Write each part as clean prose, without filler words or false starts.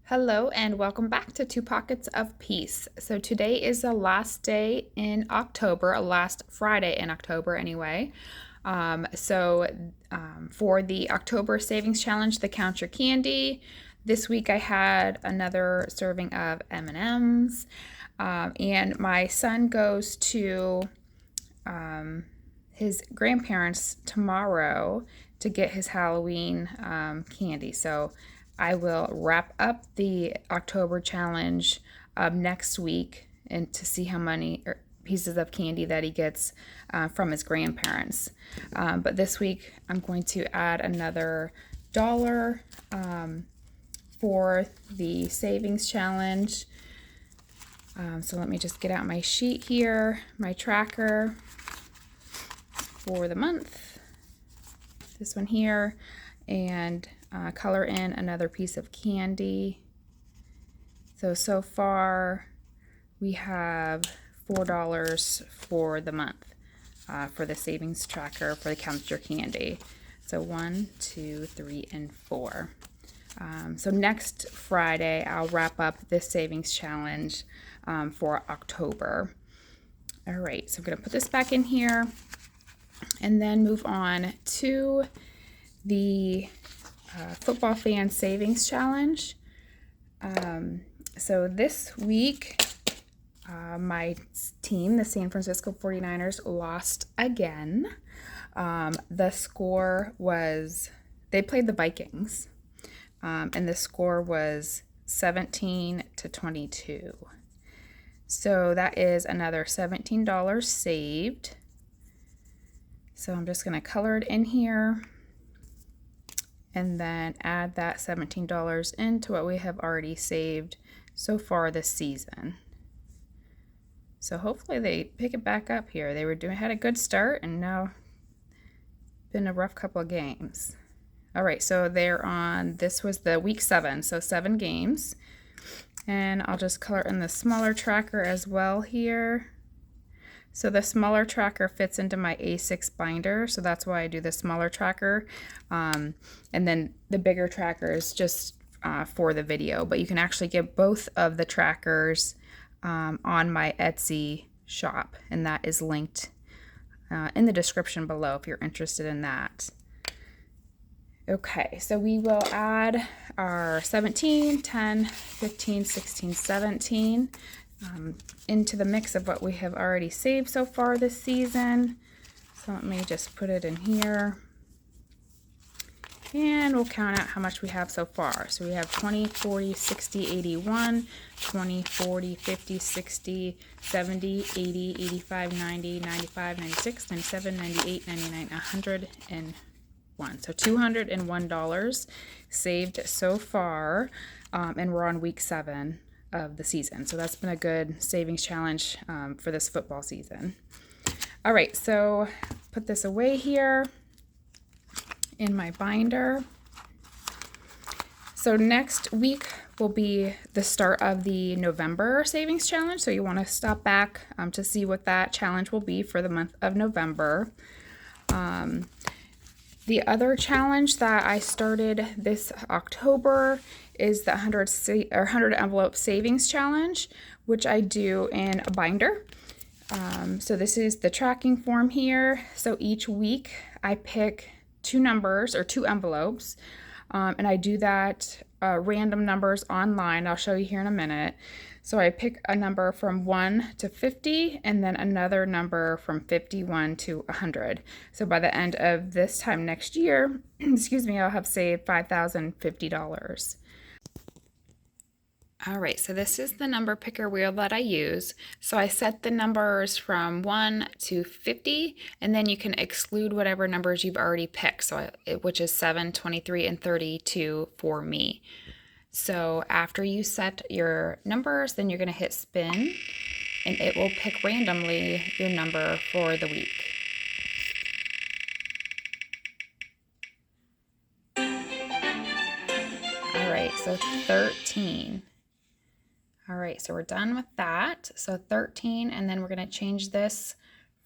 Hello and welcome back to Two Pockets of Peace. So today is the last day in October, last Friday in October anyway. For the October Savings Challenge, the Count Your Candy, this week I had another serving of M&Ms, and my son goes to his grandparents tomorrow to get his Halloween candy. So I will wrap up the October challenge next week and to see how many pieces of candy that he gets from his grandparents. But this week I'm going to add another dollar for the savings challenge. So let me just get out my sheet here, my tracker for the month, this one here, and color in another piece of candy. So far we have $4 for the month for the savings tracker for the Count Your Candy. So 1, 2, 3, and 4. So next Friday I'll wrap up this savings challenge for October. All right, so I'm gonna put this back in here and then move on to the Football Fan Savings Challenge. So this week, my team, the San Francisco 49ers, lost again. The score was, they played the Vikings, and the score was 17-22. So that is another $17 saved. So I'm just going to color it in here and then add that $17 into what we have already saved so far this season. So hopefully they pick it back up here. They had a good start and now been a rough couple of games. All right, so this was the week 7, so 7 games. And I'll just color in the smaller tracker as well here. So the smaller tracker fits into my A6 binder, so that's why I do the smaller tracker. And then the bigger tracker is just for the video, but you can actually get both of the trackers on my Etsy shop, and that is linked in the description below if you're interested in that. Okay, so we will add our 17, 10, 15, 16, 17 into the mix of what we have already saved so far this season. So let me just put it in here. And we'll count out how much we have so far. So we have 20, 40, 60, 81, 20, 40, 50, 60, 70, 80, 85, 90, 95, 96, 97, 98, 99, 101. So $201 saved so far, and we're on week 7 of the season. So that's been a good savings challenge for this football season. All right, so put this away here in my binder. So next week will be the start of the November savings challenge. So you want to stop back to see what that challenge will be for the month of November. The other challenge that I started this October is the 100 envelope savings challenge, which I do in a binder. So this is the tracking form here. So each week I pick 2 numbers or 2 envelopes, and I do that random numbers online. I'll show you here in a minute. So I pick a number from 1 to 50 and then another number from 51 to 100. So by the end of this time next year, excuse me, I'll have saved $5,050. All right, so this is the number picker wheel that I use. So I set the numbers from 1 to 50, and then you can exclude whatever numbers you've already picked, which is 7, 23, and 32 for me. So after you set your numbers, then you're going to hit spin, and it will pick randomly your number for the week. All right, so 13. All right, so we're done with that. So 13, and then we're going to change this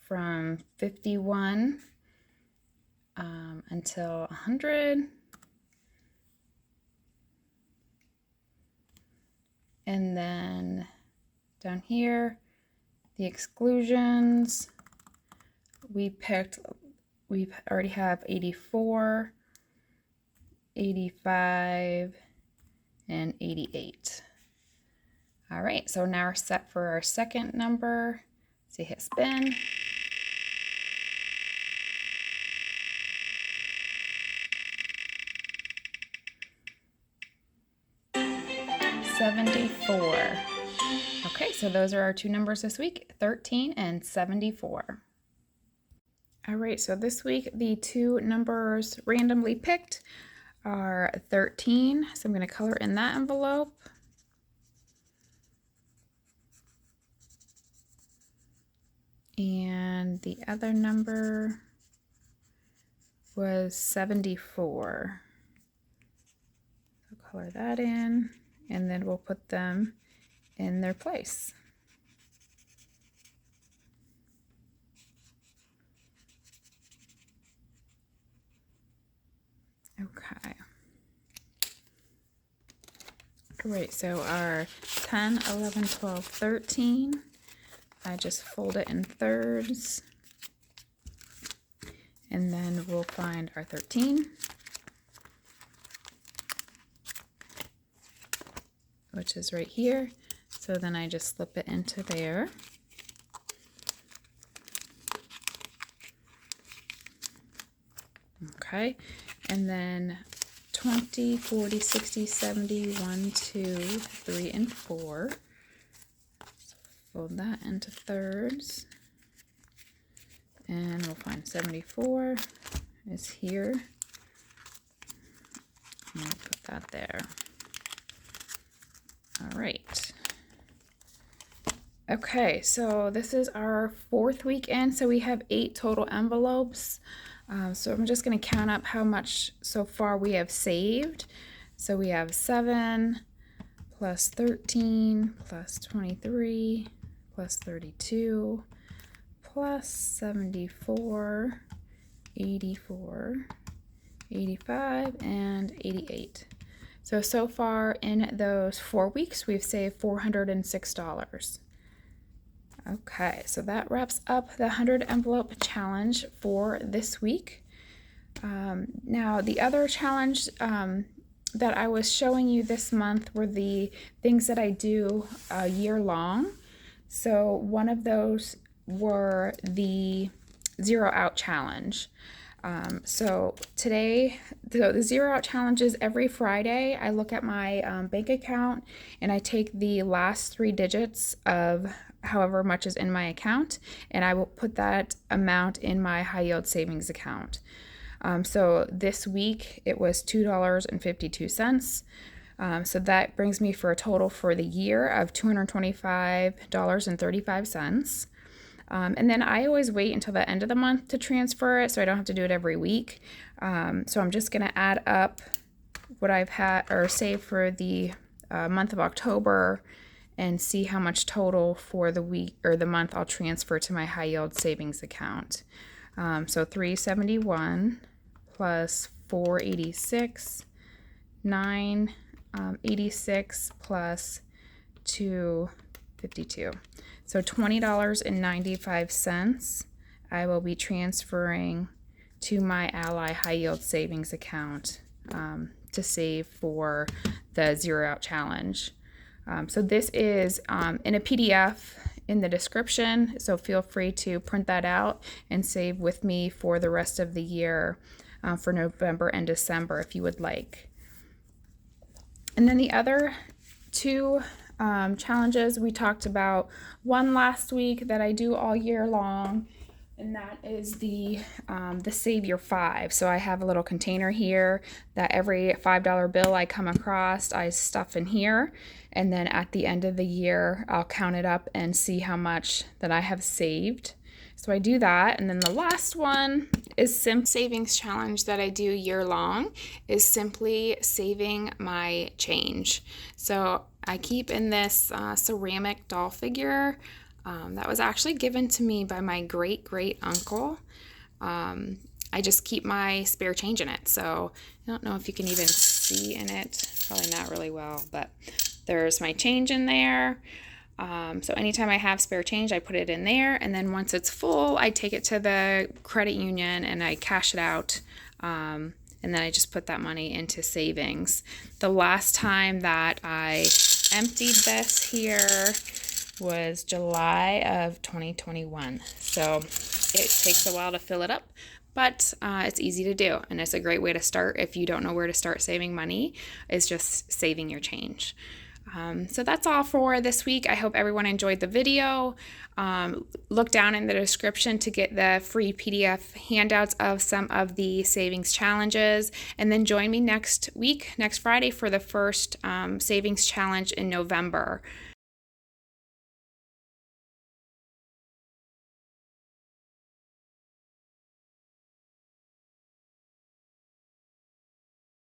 from 51 until 100. And then down here, the exclusions, we already have 84, 85, and 88. All right, so now we're set for our second number. So hit spin. $74. Okay, so those are our two numbers this week, 13 and 74. All right, so this week the two numbers randomly picked are 13. So I'm going to color in that envelope. And the other number was 74. So color that in, and then we'll put them in their place. Okay. Great, so our 10, 11, 12, 13, I just fold it in thirds, and then we'll find our 13, which is right here. So then I just slip it into there. Okay, and then 20, 40, 60, 70, 1, 2, 3, and 4. So fold that into thirds. And we'll find 74 is here. And we'll put that there. All right. Okay, so this is our fourth weekend. So we have 8 total envelopes. So I'm just going to count up how much so far we have saved. So we have 7 plus 13 plus 23 plus 32 plus 74, 84, 85, and 88. So far in those 4 weeks, we've saved $406. Okay, so that wraps up the 100 envelope challenge for this week. Now, the other challenge that I was showing you this month were the things that I do year long. So one of those were the Zero Out Challenge. So today, the Zero Out Challenge is every Friday. I look at my bank account and I take the last 3 digits of however much is in my account, and I will put that amount in my high yield savings account. So this week it was $2.52. So that brings me for a total for the year of $225.35. And then I always wait until the end of the month to transfer it, so I don't have to do it every week. So I'm just going to add up what I've had or saved for the month of October and see how much total for the week or the month I'll transfer to my high yield savings account. So 371 plus 486, 986 plus 252. So $20.95 I will be transferring to my Ally High Yield Savings account to save for the Zero Out Challenge. So this is in a PDF in the description, so feel free to print that out and save with me for the rest of the year for November and December if you would like. And then the other 2 challenges we talked about, one last week that I do all year long, and that is the Save Your 5. So I have a little container here that every $5 bill I come across, I stuff in here, and then at the end of the year, I'll count it up and see how much that I have saved. So I do that, and then the last one is savings challenge that I do year long is simply saving my change. So I keep in this ceramic doll figure that was actually given to me by my great uncle. I just keep my spare change in it. So I don't know if you can even see in it, probably not really well, but There's my change in there. So anytime I have spare change, I put it in there, and then once it's full, I take it to the credit union and I cash it out, and then I just put that money into savings. The last time that I emptied this here was July of 2021. So it takes a while to fill it up, but it's easy to do, and it's a great way to start if you don't know where to start saving money, is just saving your change. So that's all for this week. I hope everyone enjoyed the video. Look down in the description to get the free PDF handouts of some of the savings challenges, and then join me next week, next Friday, for the first savings challenge in November.